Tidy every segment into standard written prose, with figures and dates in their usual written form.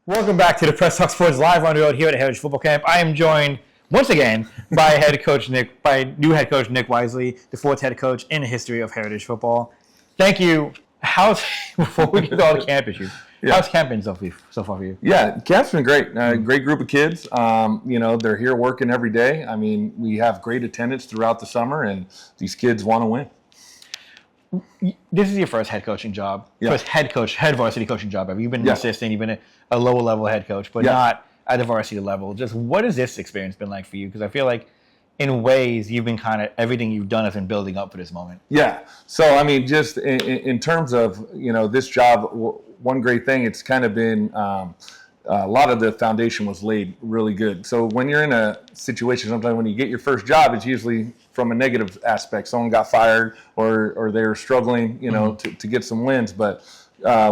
Welcome back to the Press Talk Sports Live on the road here at Heritage Football Camp. I am joined once again by new head coach Nick Wisely, the fourth head coach in the history of Heritage Football. Thank you. Before we get to all the camp issues, how's camp been so far for you? Yeah, camp's been great. Great group of kids. They're here working every day. I mean, we have great attendance throughout the summer, and these kids want to win. This is your first head coaching job, first head varsity coaching job ever. You've been an assistant, you've been a lower level head coach, but not at the varsity level. Just what has this experience been like for you? Because I feel like in ways you've been kind of, everything you've done has been building up for this moment. Yeah. So, I mean, just in terms of, this job, one great thing, it's kind of been a lot of the foundation was laid really good. So when you're in a situation, sometimes when you get your first job, it's usually from a negative aspect. Someone got fired or they were struggling, to get some wins. But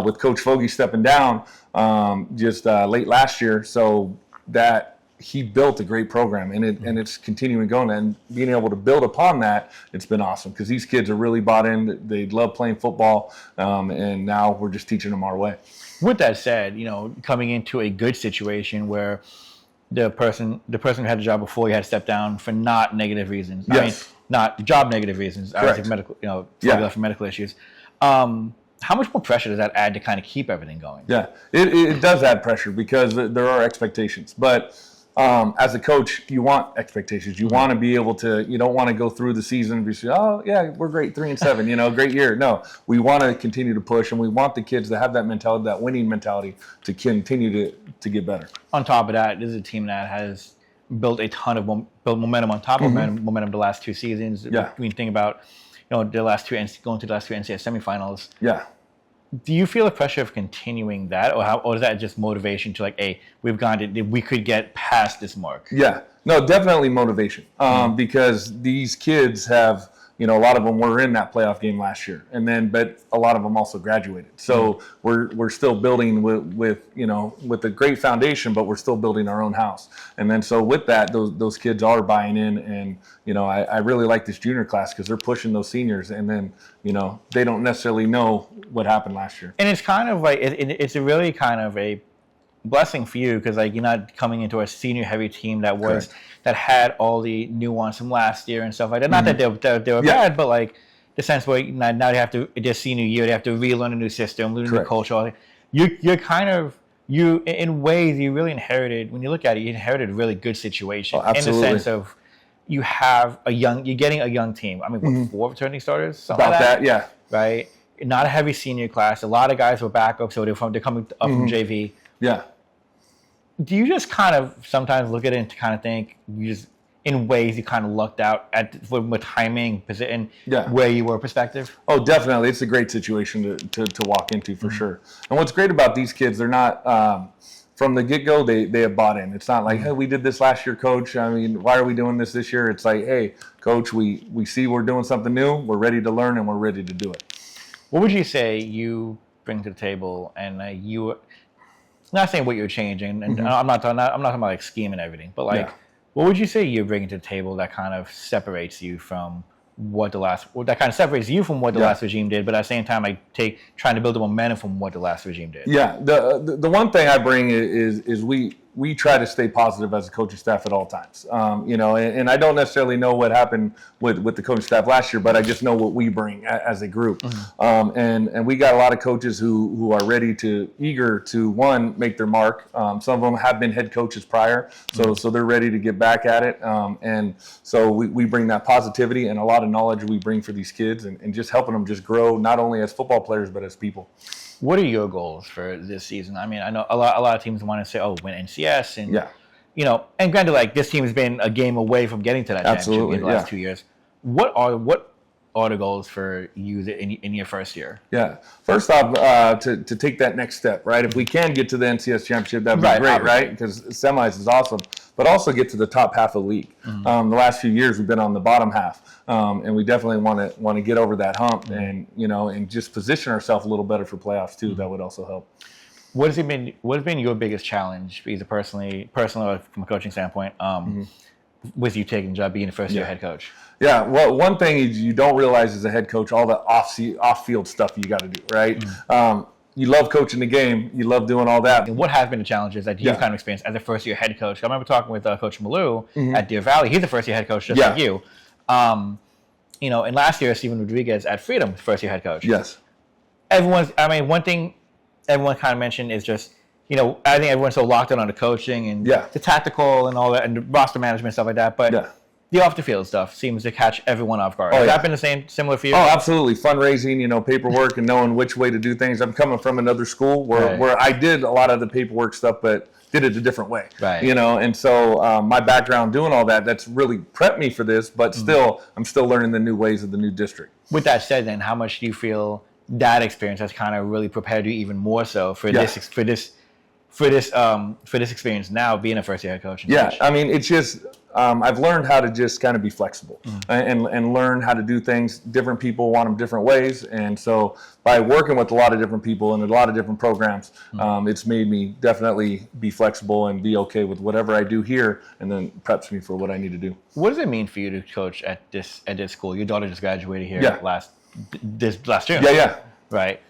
with Coach Fogey stepping down late last year, so that he built a great program, and it's continuing going. And being able to build upon that, it's been awesome because these kids are really bought in. They love playing football, and now we're just teaching them our way. With that said, coming into a good situation where the person who had the job before you had to step down for not negative reasons. Yes. I mean, not job negative reasons. Obviously medical, for medical issues. How much more pressure does that add to kind of keep everything going? Yeah, it does add pressure because there are expectations. But as a coach, you want expectations. You want to be able to. You don't want to go through the season and be say, "Oh yeah, we're great, 3-7, great year." No, we want to continue to push, and we want the kids to have that mentality, that winning mentality, to continue to get better. On top of that, this is a team that has built a ton of momentum on top of momentum the last two seasons. Yeah. When you think about, going to the last two NCAA semifinals. Yeah. Do you feel the pressure of continuing that, or is that just motivation to hey, we could get past this mark? Yeah, no, definitely motivation. Because these kids have, a lot of them were in that playoff game last year, but a lot of them also graduated. So we're still building with a great foundation, but we're still building our own house. And then so with that, those kids are buying in, and I really like this junior class because they're pushing those seniors, and then they don't necessarily know what happened last year. And it's kind of like it's a really kind of a blessing for you because you're not coming into a senior heavy team that had all the nuance from last year and stuff like that. Not that they were bad, but the sense where now they have to, their senior year, they have to relearn a new system, learn a new culture. You're kind of, in ways you really inherited, when you look at it, you inherited a really good situation. Oh, absolutely. In the sense of you're getting a young team. I mean, 4 returning starters? Something About like that, yeah. Right? Not a heavy senior class. A lot of guys were backups, so they're coming up from JV. Yeah. Do you just kind of sometimes look at it and kind of think in ways you kind of lucked out with timing and where you were perspective? Oh, definitely. It's a great situation to walk into for sure. And what's great about these kids, they're not from the get-go, they have bought in. It's not like, hey, we did this last year, coach. I mean, why are we doing this year? It's like, hey, coach, we see we're doing something new. We're ready to learn, and we're ready to do it. What would you say you bring to the table, and not saying what you're changing, and I'm not talking about scheme and everything, but what would you say you're bringing to the table that kind of separates you from what the last regime did, but at the same time, trying to build the momentum from what the last regime did? Yeah, the one thing I bring is we try to stay positive as a coaching staff at all times. And I don't necessarily know what happened with the coaching staff last year, but I just know what we bring as a group. And we got a lot of coaches who are eager to make their mark. Some of them have been head coaches prior, so they're ready to get back at it. And so we bring that positivity and a lot of knowledge we bring for these kids, and just helping them just grow not only as football players but as people. What are your goals for this season? I mean, I know a lot of teams want to say, win NCS. And, and granted, this team has been a game away from getting to that championship in the last 2 years. What are the goals for you in your first year? Yeah. First off, to take that next step, right? If we can get to the NCS championship, that'd be great, right? Because semis is awesome. But also get to the top half of the league. The last few years, we've been on the bottom half. And we definitely want to get over that hump and just position ourselves a little better for playoffs too. That would also help. What has been your biggest challenge, either personally or from a coaching standpoint, with you taking the job, being a first-year head coach? Yeah, well, one thing is you don't realize as a head coach all the off-field stuff you got to do, right? you love coaching the game. You love doing all that. And what has been the challenges that you've kind of experienced as a first-year head coach? I remember talking with Coach Malou at Deer Valley. He's a first-year head coach just like you. And last year, Steven Rodriguez at Freedom, first-year head coach. Yes. One thing everyone kind of mentioned is just, I think everyone's so locked in on the coaching and the tactical and all that and the roster management stuff like that. But the off-the-field stuff seems to catch everyone off guard. Has that been similar for you? Oh, absolutely. Fundraising, paperwork and knowing which way to do things. I'm coming from another school where I did a lot of the paperwork stuff, but did it a different way. Right. And so my background doing all that's really prepped me for this, but still, I'm still learning the new ways of the new district. With that said, then, how much do you feel that experience has kind of really prepared you even more so for this experience now, being a first-year head coach? Yeah, I mean, it's just I've learned how to just kind of be flexible and learn how to do things. Different people want them different ways, and so by working with a lot of different people and a lot of different programs, it's made me definitely be flexible and be okay with whatever I do here, and then preps me for what I need to do. What does it mean for you to coach at this school? Your daughter just graduated here last June. Yeah. Right.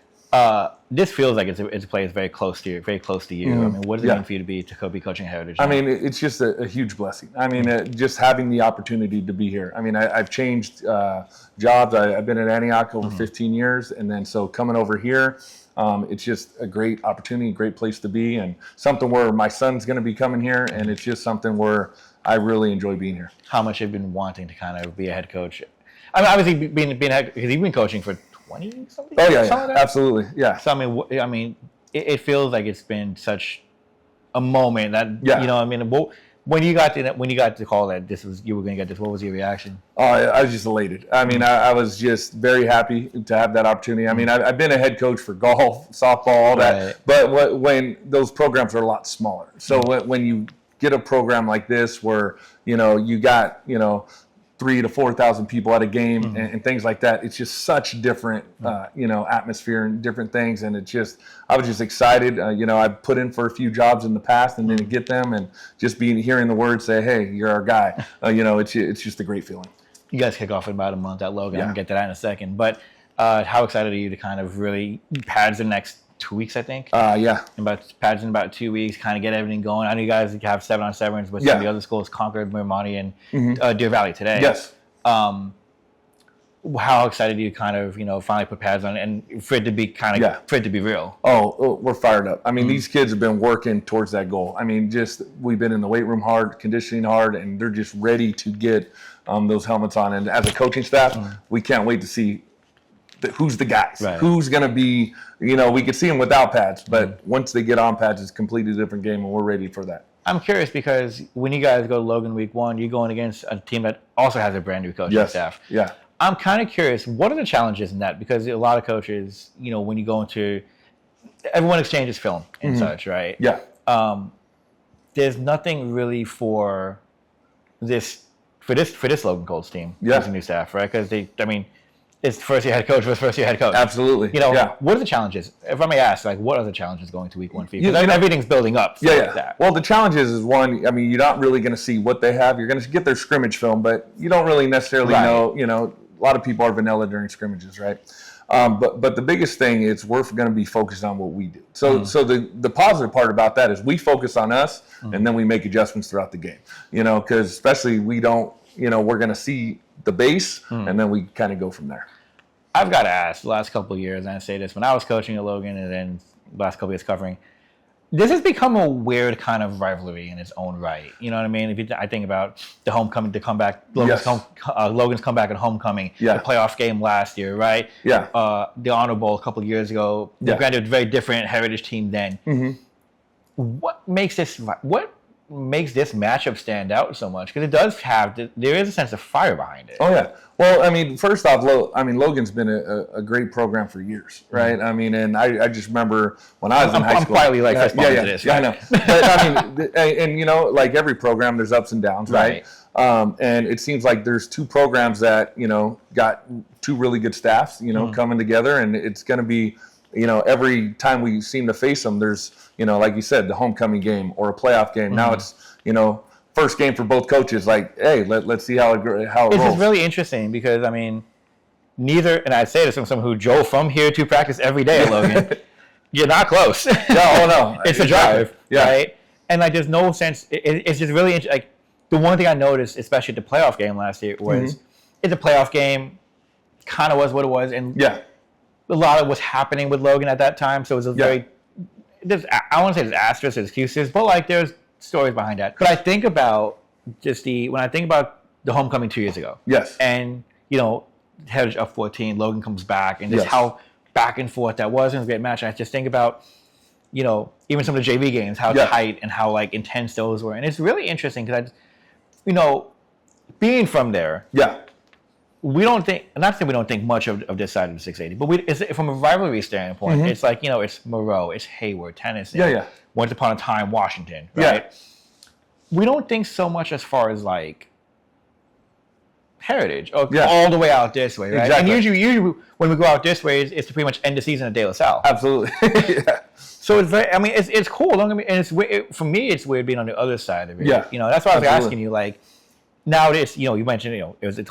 This feels like it's a place very close to you. I mean, what does it mean for you to be coaching Heritage? I mean, it's just a huge blessing. I mean, just having the opportunity to be here. I mean, I've changed jobs. I've been at Antioch over 15 years, and then so coming over here, it's just a great opportunity, a great place to be, and something where my son's going to be coming here, and it's just something where I really enjoy being here. How much have you been wanting to kind of be a head coach? I mean, obviously being a head, because you've been coaching for 20 something. Oh yeah, like absolutely, yeah. So I mean, it feels like it's been such a moment that when you got to call that you were going to get this, what was your reaction? Oh, I was just elated. I mean, I was just very happy to have that opportunity. I mean, I've been a head coach for golf, softball, all that, but when those programs are a lot smaller, so when you get a program like this where you got 3,000 to 4,000 people at a game and things like that. It's just such different, atmosphere and different things. And I was just excited. I put in for a few jobs in the past and didn't get them, and just hearing the words say, "Hey, you're our guy." It's just a great feeling. You guys kick off in about a month at Logan. I'm gonna get to that in a second. But how excited are you to kind of really pads the next 2 weeks, I think? Pads in about 2 weeks, kind of get everything going. I know you guys have 7-on-7s with some of the other schools, Concord, Mirmani, and Deer Valley today. Yes. How excited are you kind of, finally put pads on and for it to be for it to be real? Oh, we're fired up. I mean, these kids have been working towards that goal. I mean, we've been in the weight room hard, conditioning hard, and they're just ready to get those helmets on. And as a coaching staff, we can't wait to see who's the guys, who's going to be, we could see them without pads, but once they get on pads, it's a completely different game, and we're ready for that. I'm curious because when you guys go to Logan week 1, you're going against a team that also has a brand new coaching staff. Yeah. I'm kind of curious, what are the challenges in that? Because a lot of coaches, when you go into, everyone exchanges film and such, right? Yeah. There's nothing really for this Logan Colts team as a new staff, right? Because it's first-year head coach versus first-year head coach. Absolutely. What are the challenges? If I may ask, what are the challenges going to week 1 for you? Because everything's building up. That. Well, the challenges is one, you're not really going to see what they have. You're going to get their scrimmage film, but you don't really necessarily know. A lot of people are vanilla during scrimmages, right? But the biggest thing is we're going to be focused on what we do. So the positive part about that is we focus on us, and then we make adjustments throughout the game. Because especially we don't, we're going to see the base, and then we kind of go from there. I've got to ask, the last couple of years, and I say this, when I was coaching at Logan and then the last couple of years covering, this has become a weird kind of rivalry in its own right. You know what I mean? I think about the homecoming, the comeback, Logan's comeback at homecoming, the playoff game last year, right? Yeah. The Honor Bowl a couple of years ago. Granted, a very different Heritage team then. What makes this matchup stand out so much? Because it does there is a sense of fire behind it. Oh, yeah. Well, first off, Logan's been a great program for years, right? And I just remember when I was in high school. I'm quietly fist bumping to this. Yeah, I know. But and like every program, there's ups and downs, right? And it seems like there's two programs that, got two really good staffs, coming together, and it's going to be, every time we seem to face them, there's, like you said, the homecoming game or a playoff game. Now it's, first game for both coaches. Like, hey, let's see how it rolls. This is really interesting because neither, and I say this from someone who drove from here to practice every day at Logan. You're not close. No, oh no, It's a drive, Yeah. right? And like, there's no sense. It's just really like the one thing I noticed, especially at the playoff game last year, was it's a playoff game. Kind of was what it was, and Yeah. a lot of what's happening with Logan at that time. So it was a very. I want to say there's asterisks, there's excuses, but like there's stories behind that. But I think about when I think about the homecoming 2 years ago. Yes. And Heritage up 14, Logan comes back, and just Yes. how back and forth that was in a great match. And I just think about, even some of the JV games, how tight and how like intense those were. And it's really interesting because being from there, we don't think, not to say we don't think much of this side of the 680, but from a rivalry standpoint, it's like, it's Moreau, it's Hayward, Tennessee. Once upon a time, Washington, right? We don't think so much as far as like Heritage, all the way out this way, right? Exactly. And usually when we go out this way, it's to pretty much end the season at De La Salle. Absolutely. So it's very, it's cool. Don't get me, and for me, it's weird being on the other side of it. Yeah. That's why I was asking you, like, now it's, you mentioned, it was the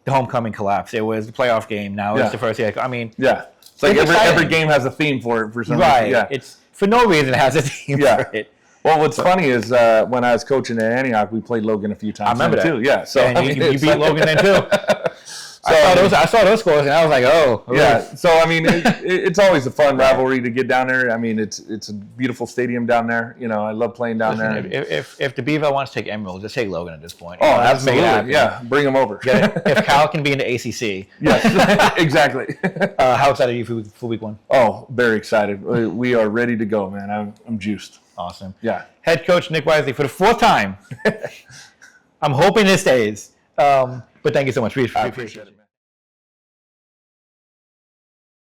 homecoming collapse. It was the playoff game. Now it's the first year. I mean, it's like every game has a theme for it for some reason. Right. It's for no reason it has a theme for it. Well, what's funny is when I was coaching at Antioch, we played Logan a few times. I remember that too. Yeah. So and you beat Logan then too. I saw those scores and I was like, oh. Yeah. So I mean, it's always a fun rivalry to get down there. I mean, it's a beautiful stadium down there. I love playing down there. If the Beaville wants to take Emerald, just take Logan at this point. Oh, absolutely. Yeah. Bring him over. If Cal can be in the ACC. Yes. Exactly. How excited are you for week one? Oh, very excited. We are ready to go, man. I'm juiced. Awesome. Yeah. Head coach Nick Wisely for the fourth time. I'm hoping this stays. But thank you so much. We appreciate it.